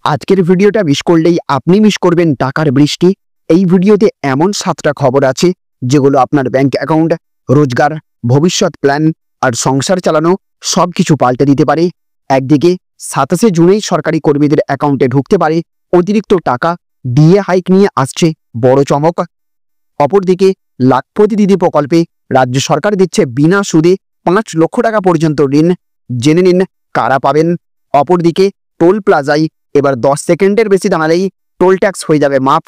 আজকের ভিডিওটা মিস করলেই আপনি মিস করবেন টাকার বৃষ্টি। এই ভিডিওতে এমন 7টা খবর আছে যেগুলো আপনার ব্যাংক অ্যাকাউন্ট, রোজগার, ভবিষ্যৎ প্ল্যান আর সংসার চালানো সবকিছু পাল্টে দিতে পারে। একদিকে 27শে জুনেই সরকারি কর্মীদের অ্যাকাউন্টে ঢুকতে পারে অতিরিক্ত টাকা, ডিএ হাইক নিয়ে আসছে বড় চমক। অপরদিকে লাখপতি দিদি প্রকল্পে রাজ্য সরকার দিচ্ছে বিনা সুদে 5 লক্ষ টাকা পর্যন্ত ঋণ। জেনে নিন কারা পাবেন। অপরদিকে টোল প্লাজায় এবার 10 সেকেন্ডের বেশি দাঁড়ালেই টোল ট্যাক্স হয়ে যাবে মাফ।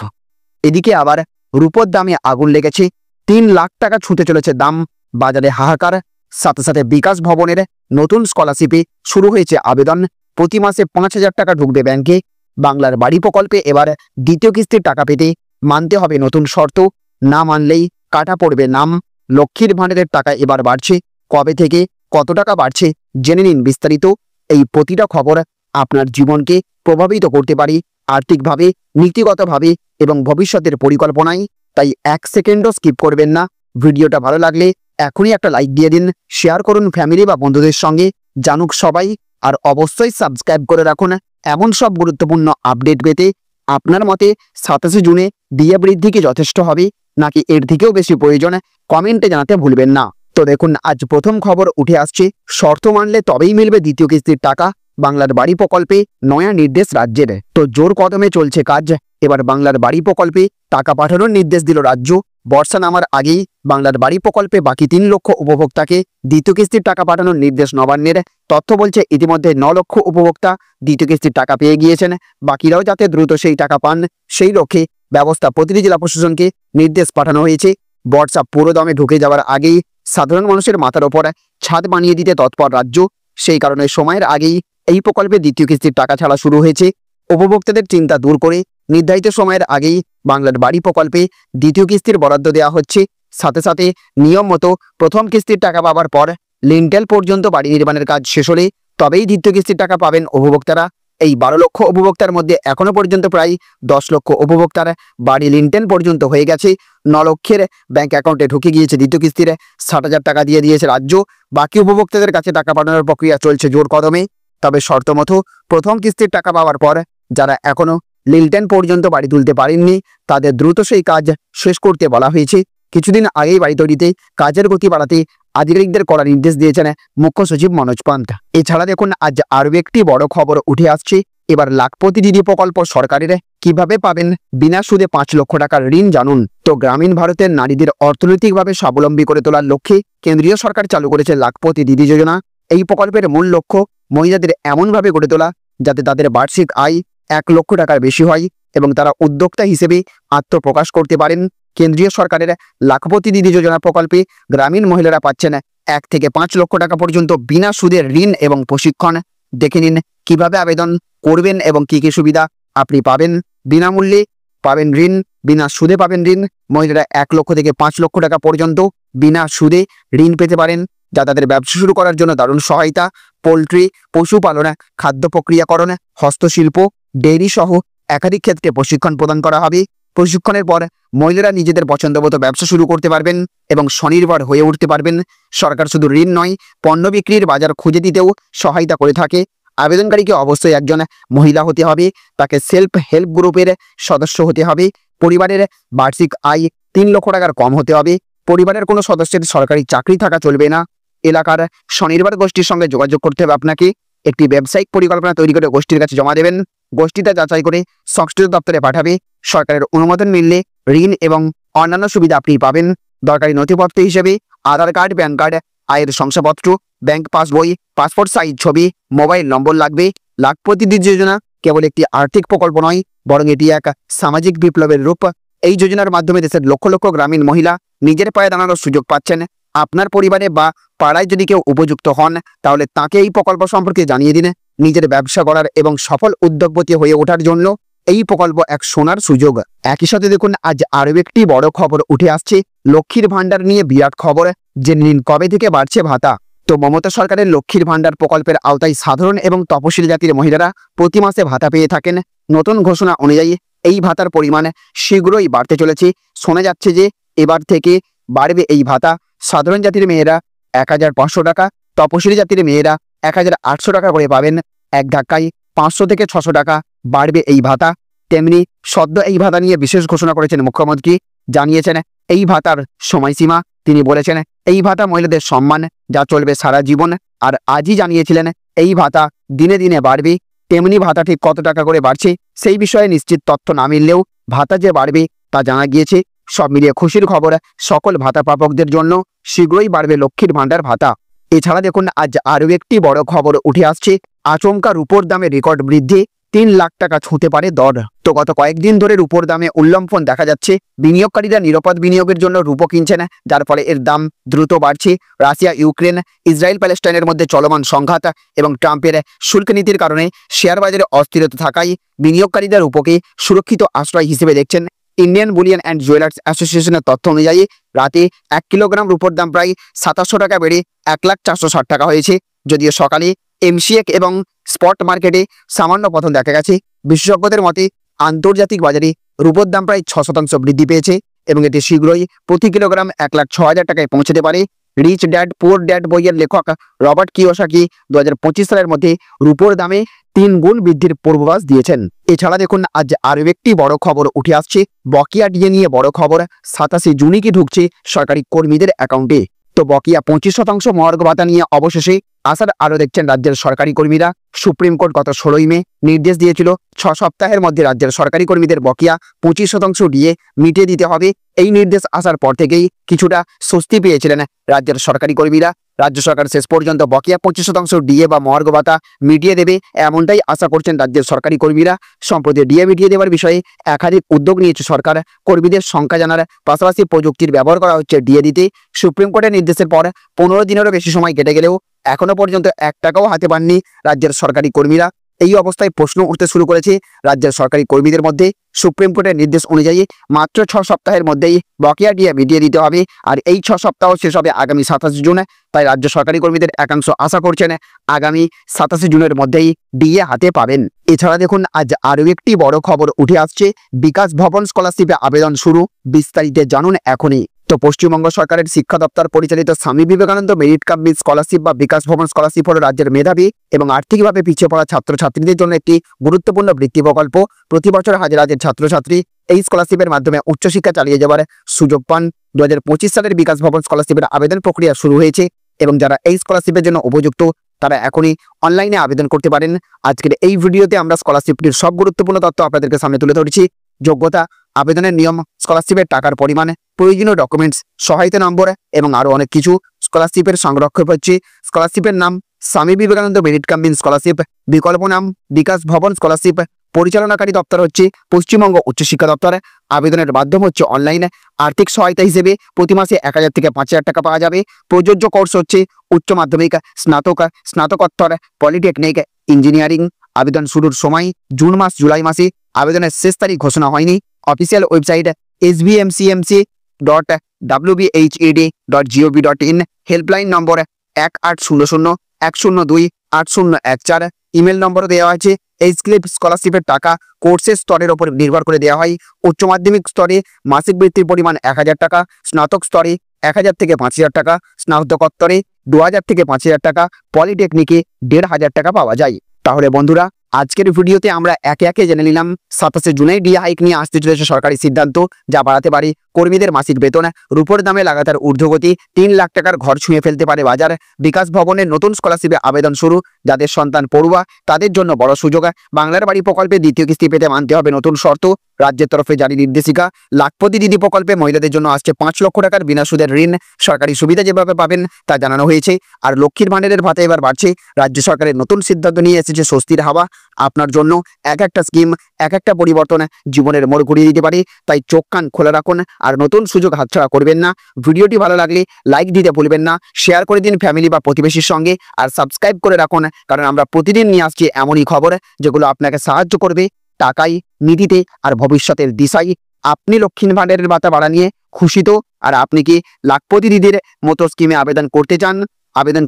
এদিকে আবার রূপোর দামে আগুন লেগেছে, 3 লাখ টাকা ছুঁতে চলেছে দাম। বাজারে হাহাকার। সাথে সাথে বিকাশ ভবনের নতুন স্কলারশিপে শুরু হয়েছে আবেদন। প্রতি মাসে 5,000 টাকা ঢুকবে ব্যাংকে। বাংলার বাড়ি প্রকল্পে এবার দ্বিতীয় কিস্তির টাকা পেতে মানতে হবে নতুন শর্ত, না মানলেই কাটা পড়বে নাম। লক্ষ্মীর ভাণ্ডারের টাকা এবার বাড়ছে, কবে থেকে কত টাকা বাড়ছে জেনে নিন বিস্তারিত। এই প্রতিটা খবর আপনার জীবনকে প্রভাবিত করতে পারে আর্থিকভাবে, নীতিগতভাবে এবং ভবিষ্যতের পরিকল্পনায়। তাই 1 সেকেন্ডও স্কিপ করবেন না। ভিডিওটা ভালো লাগলে এখনই একটা লাইক দিয়ে দিন, শেয়ার করুন ফ্যামিলি বা বন্ধুদের সঙ্গে, জানুক সবাই। আর অবশ্যই সাবস্ক্রাইব করে রাখুন এমন সব গুরুত্বপূর্ণ আপডেট পেতে। আপনার মতে 27শে জুনে ডিএ বৃদ্ধি কি যথেষ্ট হবে নাকি এর থেকেও বেশি প্রয়োজন, কমেন্টে জানাতে ভুলবেন না। তো দেখুন, আজ প্রথম খবর উঠে আসছে, শর্ত মানলে তবেই মিলবে দ্বিতীয় কিস্তির টাকা। বাংলার বাড়ি প্রকল্পে নয়া নির্দেশ রাজ্যের। তো জোর কদমে চলছে কাজ। এবার বাংলার বাড়ি প্রকল্পে টাকা পাঠানোর নির্দেশ দিল রাজ্য। বর্ষা নামার আগেই বাংলার বাড়ি প্রকল্পে বাকি 3 লক্ষ উপভোক্তাকে দ্বিতীয় কিস্তির টাকা পাঠানোর নির্দেশ নবান্নের। তথ্য বলছে ইতিমধ্যে 9 লক্ষ উপভোক্তা দ্বিতীয় কিস্তির টাকা পেয়ে গিয়েছেন। বাকিরাও যাতে দ্রুত সেই টাকা পান সেই লক্ষ্যে ব্যবস্থা প্রতিটি জেলা প্রশাসনকে নির্দেশ পাঠানো হয়েছে। বর্ষা পুরো দমে ঢুকে যাওয়ার আগেই সাধারণ মানুষের মাথার ওপর ছাদ বানিয়ে দিতে তৎপর রাজ্য। সেই কারণে সময়ের আগেই এই প্রকল্পে দ্বিতীয় কিস্তির টাকা ছাড়া শুরু হয়েছে। উপভোক্তাদের চিন্তা দূর করে নির্ধারিত সময়ের আগেই বাংলার বাড়ি প্রকল্পে দ্বিতীয় কিস্তির বরাদ্দ দেওয়া হচ্ছে। সাথে সাথে নিয়ম মতো প্রথম কিস্তির টাকা পাওয়ার পর লিন্টেল পর্যন্ত বাড়ি নির্মাণের কাজ শেষ হলে তবেই দ্বিতীয় কিস্তির টাকা পাবেন উপভোক্তারা। এই 12 লক্ষ উপভোক্তার মধ্যে এখনো পর্যন্ত প্রায় 10 লক্ষ উপভোক্তার বাড়ি লিন্টেল পর্যন্ত হয়ে গেছে। 9 লক্ষের ব্যাংক অ্যাকাউন্টে ঢুকে গিয়েছে দ্বিতীয় কিস্তির 60,000 টাকা দিয়ে দিয়েছে রাজ্য। বাকি উপভোক্তাদের কাছে টাকা পাঠানোর প্রক্রিয়া চলছে জোর কদমে। তবে শর্ত মতো প্রথম কিস্তির টাকা পাওয়ার পর যারা এখনো লিন্টেল পর্যন্ত বাড়ি তুলতে পারেননি তাদের দ্রুত সেই কাজ শেষ করতে বলা হয়েছে। কিছুদিন আগেই বাড়ি তৈরিতে কাজের গতি বাড়াতে আধিকারিকদের কড়া নির্দেশ দিয়েছেন মুখ্য সচিব মনোজ পান্ত। এছাড়া দেখুন, আজ আরও একটি বড় খবর উঠে আসছে। এবার লাখপতি দিদি প্রকল্প সরকারের কিভাবে পাবেন বিনা সুদে 5 লক্ষ টাকার ঋণ জানুন। তো গ্রামীণ ভারতের নারীদের অর্থনৈতিকভাবে স্বাবলম্বী করে তোলার লক্ষ্যে কেন্দ্রীয় সরকার চালু করেছে লাখপতি দিদি যোজনা। এই প্রকল্পের মূল লক্ষ্য মহিলাদের এমনভাবে গড়ে তোলা যাতে তাদের বার্ষিক আয় 1 লক্ষ টাকার বেশি হয় এবং তারা উদ্যোক্তা হিসেবে আত্মপ্রকাশ করতে পারেন। কেন্দ্রীয় সরকারের লাখপতি দিদি যোজনা প্রকল্পে গ্রামীণ মহিলারা পাচ্ছেন 1 থেকে 5 লক্ষ টাকা পর্যন্ত বিনা সুদের ঋণ এবং প্রশিক্ষণ। দেখে নিন কিভাবে আবেদন করবেন এবং কি কি সুবিধা আপনি পাবেন। বিনামূল্যে পাবেন ঋণ, বিনা সুদে পাবেন ঋণ। মহিলারা 1 লক্ষ থেকে 5 লক্ষ টাকা পর্যন্ত বিনা সুদে ঋণ পেতে পারেন, যা তাদের ব্যবসা শুরু করার জন্য দারুণ সহায়তা। পোলট্রি, পশুপালন, খাদ্য প্রক্রিয়াকরণ, হস্তশিল্প, ডেইরি সহ একাধিক ক্ষেত্রে প্রশিক্ষণ প্রদান করা হবে। প্রশিক্ষণের পর মহিলারা নিজেদের পছন্দমতো ব্যবসা শুরু করতে পারবেন এবং স্বনির্ভর হয়ে উঠতে পারবেন। সরকার শুধু ঋণ নয়, পণ্য বিক্রির বাজার খুঁজে দিতেও সহায়তা করে থাকে। আবেদনকারীকে অবশ্যই একজন মহিলা হতে হবে, তাকে সেলফ হেল্প গ্রুপের সদস্য হতে হবে, পরিবারের বার্ষিক আয় 3 লক্ষ টাকার কম হতে হবে, পরিবারের কোনো সদস্যের সরকারি চাকরি থাকা চলবে না। এলাকার স্বনির্ভর গোষ্ঠীর সঙ্গে যোগাযোগ করতে হবে আপনাকে। একটি ব্যবসায়িক পরিকল্পনা তৈরি করে গোষ্ঠীর কাছে জমা দেবেন। গোষ্ঠীটা যাচাই করে সংশ্লিষ্ট দপ্তরে পাঠাবে। সরকারের অনুমোদন মিললে ঋণ এবং অন্যান্য সুবিধা আপনি পাবেন। দরকারি নথিপত্র হিসেবে আধার কার্ড, প্যান কার্ড, আয়ের শংসাপত্র, ব্যাংক পাসবই, পাসপোর্ট সাইজ ছবি, মোবাইল নম্বর লাগবে। লাখপতি দিদি যোজনা কেবল একটি আর্থিক প্রকল্প নয়, বরং এটি এক সামাজিক বিপ্লবের রূপ। এই যোজনার মাধ্যমে দেশের লক্ষ লক্ষ গ্রামীণ মহিলা নিজের পায়ে দাঁড়ানোর সুযোগ পাচ্ছেন। আপনার পরিবারে বা পাড়ায় যদি কেউ উপযুক্ত হন তাহলে তাকে এই প্রকল্প সম্পর্কে জানিয়ে দিন। নিজের ব্যবসা করার এবং সফল উদ্যোগপতি হয়ে ওঠার জন্য এই প্রকল্প এক সোনার সুযোগ। একই সাথে দেখুন, আজ আরও একটি বড় খবর উঠে আসছে। লক্ষ্মীর ভাণ্ডার নিয়ে বিরাট খবর। জেনে নিন কবে থেকে বাড়ছে ভাতা। তো মমতা সরকারের লক্ষ্মীর ভাণ্ডার প্রকল্পের আওতায় সাধারণ এবং তপশিলি জাতির মহিলারা প্রতি মাসে ভাতা পেয়ে থাকেন। নতুন ঘোষণা অনুযায়ী এই ভাতার পরিমাণ শীঘ্রই বাড়তে চলেছে। শোনা যাচ্ছে যে এবার থেকে বাড়বে এই ভাতা। সাধারণ জাতির মেয়েরা 1,500 টাকা, তপশিলি জাতির মেয়েরা 1,800 টাকা করে পাবেন। এক ধাক্কায় 500 থেকে 600 টাকা বাড়বে এই ভাতা। তেমনি সদ্য এই ভাতা নিয়ে বিশেষ ঘোষণা করেছেন মুখ্যমন্ত্রী, জানিয়েছেন এই ভাতার সময়সীমা। তিনি বলেছেন এই ভাতা মহিলাদের সম্মান, যা চলবে সারা জীবন। আর আজই জানিয়েছিলেন এই ভাতা দিনে দিনে বাড়বে। তেমনি ভাতা ঠিক কত টাকা করে বাড়ছে সেই বিষয়ে নিশ্চিত তথ্য না মিললেও ভাতা যে বাড়বে তা জানা গিয়েছে। সব মিলিয়ে খুশির খবর সকল ভাতা প্রাপকদের জন্য, শীঘ্রই বাড়বে লক্ষ্মীর ভাণ্ডার ভাতা। এছাড়া দেখুন আজ আরও একটি বড় খবর উঠে আসছে, আচমকা রূপোর দামে রেকর্ড বৃদ্ধি, 3 লাখ টাকা ছুঁতে পারে দর। তো গত কয়েকদিন ধরে রূপোর দামে উল্লম্ফন দেখা যাচ্ছে। বিনিয়োগকারীরা নিরাপদ বিনিয়োগের জন্য রূপো কিনছেন, যার ফলে এর দাম দ্রুত বাড়ছে। রাশিয়া ইউক্রেন, ইসরায়েল প্যালেস্টাইনের মধ্যে চলমান সংঘাত এবং ট্রাম্পের শুল্ক নীতির কারণে শেয়ার বাজারে অস্থিরতা থাকায় বিনিয়োগকারীরা রূপোকে সুরক্ষিত আশ্রয় হিসেবে দেখছেন। ইন্ডিয়ান বুলিয়ান অ্যান্ড জুয়েলার্স অ্যাসোসিয়েশনের তথ্য অনুযায়ী রাতে 1 কিলোগ্রাম রূপোর দাম প্রায় 2700 টাকা বেড়ে 1,460,000 টাকা হয়েছে। যদিও সকালে এমসিএক্স এবং স্পট মার্কেটে সামান্য পতন দেখা গেছে। বিশেষজ্ঞদের মতে আন্তর্জাতিক বাজারে রূপোর দাম প্রায় 6% বৃদ্ধি পেয়েছে এবং এটি শীঘ্রই প্রতি কিলোগ্রাম 1,06,000 টাকায় পৌঁছতে পারে। রিচ ড্যাড পুয়ার ড্যাড বইয়ের লেখক রবার্ট কিওসাকি 2025 সালের মধ্যে রূপোর দামে 3 গুণ বৃদ্ধির পূর্বাভাস দিয়েছেন। এছাড়া দেখুন আজ আরও একটি বড় খবর উঠে আসছে, বকেয়া ডিএ নিয়ে বড় খবর। 27 জুনই কি ঢুকছে সরকারি কর্মীদের অ্যাকাউন্টে। তো বকেয়া 25% মহার্ঘ ভাতা নিয়ে অবশেষে আসার আরও দেখছেন রাজ্যের সরকারি কর্মীরা। সুপ্রিম কোর্ট গত 16 মে নির্দেশ দিয়েছিল 6 সপ্তাহের মধ্যে রাজ্যের সরকারি কর্মীদের বকেয়া 25% ডিএ মিটিয়ে দিতে হবে। এই নির্দেশ আসার পর থেকেই কিছুটা স্বস্তি পেয়েছিলেন রাজ্যের সরকারি কর্মীরা। রাজ্য সরকার শেষ পর্যন্ত বকেয়া 25% ডিএ বা মহার্ঘ ভাতা মিটিয়ে দেবে, এমনটাই আশা করছেন রাজ্যের সরকারি কর্মীরা। সম্প্রতি ডিএ মিটিয়ে দেওয়ার বিষয়ে একাধিক উদ্যোগ নিয়েছে সরকার। কর্মীদের সংখ্যা জানার পাশাপাশি প্রযুক্তির ব্যবহার করা হচ্ছে ডিএ দিতে। সুপ্রিম কোর্টের নির্দেশের পর 15 দিনেরও বেশি সময় কেটে গেলেও এখনো পর্যন্ত 1 টাকাও হাতে পাননি রাজ্যের সরকারি কর্মীরা। এই অবস্থায় প্রশ্ন উঠতে শুরু করেছে রাজ্যের সরকারি কর্মীদের মধ্যে। সুপ্রিম কোর্টের নির্দেশ অনুযায়ী মাত্র 6 সপ্তাহের মধ্যেই বকেয়া ডিএ মিটিয়ে দিতে হবে, আর এই 6 সপ্তাহ শেষ হবে আগামী 27 জুন। তাই রাজ্য সরকারি কর্মীদের একাংশ আশা করছেন আগামী 27 জুনের মধ্যেই ডিএ হাতে পাবেন। এছাড়া দেখুন আজ আরও একটি বড় খবর উঠে আসছে, বিকাশ ভবন স্কলারশিপে আবেদন শুরু, বিস্তারিত জানুন এখনই। তো পশ্চিমবঙ্গ সরকারের শিক্ষা দপ্তর পরিচালিত স্বামী বিবেকানন্দ মেরিট কাম মিল স্কলারশিপ বা বিকাশ ভবন স্কলারশিপ হল রাজ্যের মেধাবী এবং আর্থিকভাবে পিছিয়ে পড়া ছাত্রছাত্রীদের জন্য একটি গুরুত্বপূর্ণ বৃত্তি প্রকল্প। প্রতি বছর হাজার হাজার ছাত্রছাত্রী এই স্কলারশিপের মাধ্যমে উচ্চশিক্ষা চালিয়ে যাওয়ার সুযোগ পান। 2025 সালের বিকাশ ভবন স্কলারশিপের আবেদন প্রক্রিয়া শুরু হয়েছে এবং যারা এই স্কলারশিপের জন্য উপযুক্ত তারা এখনই অনলাইনে আবেদন করতে পারেন। আজকের এই ভিডিওতে আমরা স্কলারশিপটির সব গুরুত্বপূর্ণ তথ্য আপনাদেরকে সামনে তুলে ধরেছি। যোগ্যতা, আবেদনের নিয়ম, স্কলারশিপের টাকার পরিমাণ, প্রয়োজনীয় ডকুমেন্টস, সহায়তা নম্বর এবং আরও অনেক কিছু। স্কলারশিপের সংরক্ষক হচ্ছে স্কলারশিপের নাম স্বামী বিবেকানন্দ মেরিট কাম মিল স্কলারশিপ, বিকল্প নাম বিকাশ ভবন স্কলারশিপ, পরিচালনাকারী দপ্তর হচ্ছে পশ্চিমবঙ্গ উচ্চশিক্ষা দপ্তর। আবেদনের মাধ্যম হচ্ছে অনলাইনে। আর্থিক সহায়তা হিসেবে প্রতি মাসে 1000 থেকে 5000 টাকা পাওয়া যাবে। প্রযোজ্য কোর্স হচ্ছে উচ্চ মাধ্যমিক, স্নাতক, স্নাতকোত্তর, পলিটেকনিক, ইঞ্জিনিয়ারিং। আবেদন শুরুর সময় জুন মাস, জুলাই মাসে। আবেদনের শেষ তারিখ ঘোষণা হয়নি। Official website sbmcmc.wbhed.gov.in। Helpline number 1800-102-8014। Email নম্বরও দেওয়া আছে। এই স্কলারশিপের টাকা কোর্সের স্তরের উপর নির্ভর করে দেওয়া হয়। উচ্চ মাধ্যমিক স্তরে মাসিক বৃত্তির পরিমাণ 1000 টাকা, স্নাতক স্তরে 1000 থেকে 5000 টাকা, স্নাতকোত্তরে 2000 থেকে 5000 টাকা, পলিটেকনিকে 1500 টাকা পাওয়া যায়। তাহলে বন্ধুরা আজকের ভিডিওতে আমরা একে একে জেনে নিলাম 27 জুনে ডিএ হাইক নিয়ে আসতে চলেছে সরকারি সিদ্ধান্ত, যা বাড়াতে পারে কর্মীদের মাসিক বেতন। রূপোর দামে লাগাতার ঊর্ধ্বগতি, 3 লাখ টাকার ঘর ছুঁয়ে ফেলতে পারে বাজার। বিকাশ ভবনের নতুন স্কলারশিপে আবেদন শুরু, যাদের সন্তান পড়ুয়া তাদের জন্য বড় সুযোগ। বাংলার বাড়ি প্রকল্পে দ্বিতীয় কিস্তি পেতে মানতে হবে নতুন শর্ত। রাজ্যের তরফে জারি নির্দেশিকা। লাখপতি দিদি প্রকল্পে মহিলাদের জন্য আসছে 5 লক্ষ টাকার বিনা সুদের ঋণ। সরকারি সুবিধা যেভাবে পাবেন তা জানানো হয়েছে। আর লক্ষ্মীর ভাণ্ডারের ভাতা এবার বাড়ছে। রাজ্য সরকারের নতুন সিদ্ধান্ত নিয়ে এসেছে স্বস্তির হাওয়া। আপনার জন্য এক একটা স্কিম, এক একটা পরিবর্তন জীবনের মোড় ঘুরিয়ে দিতে পারে। তাই চোখ কান খোলা রাখুন আর নতুন সুযোগ হাতছাড়া করবেন না। ভিডিওটি ভালো লাগলে লাইক দিতে ভুলবেন না, শেয়ার করে দিন ফ্যামিলি বা প্রতিবেশীর সঙ্গে, আর সাবস্ক্রাইব করে রাখুন, কারণ আমরা প্রতিদিন নিয়ে আসছি এমনই খবর যেগুলো আপনাকে সাহায্য করবে টাকায়, নীতিতে আর ভবিষ্যতের দিশায়। আপনি লক্ষ্মীর ভাণ্ডারের ভাতা বাড়া নিয়ে খুশি তো? আর আপনি কি লাখপতি দিদির মতো স্কিমে আবেদন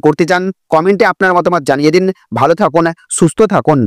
করতে চান? কমেন্টে আপনার মতামত জানিয়ে দিন। ভালো থাকুন, সুস্থ থাকুন।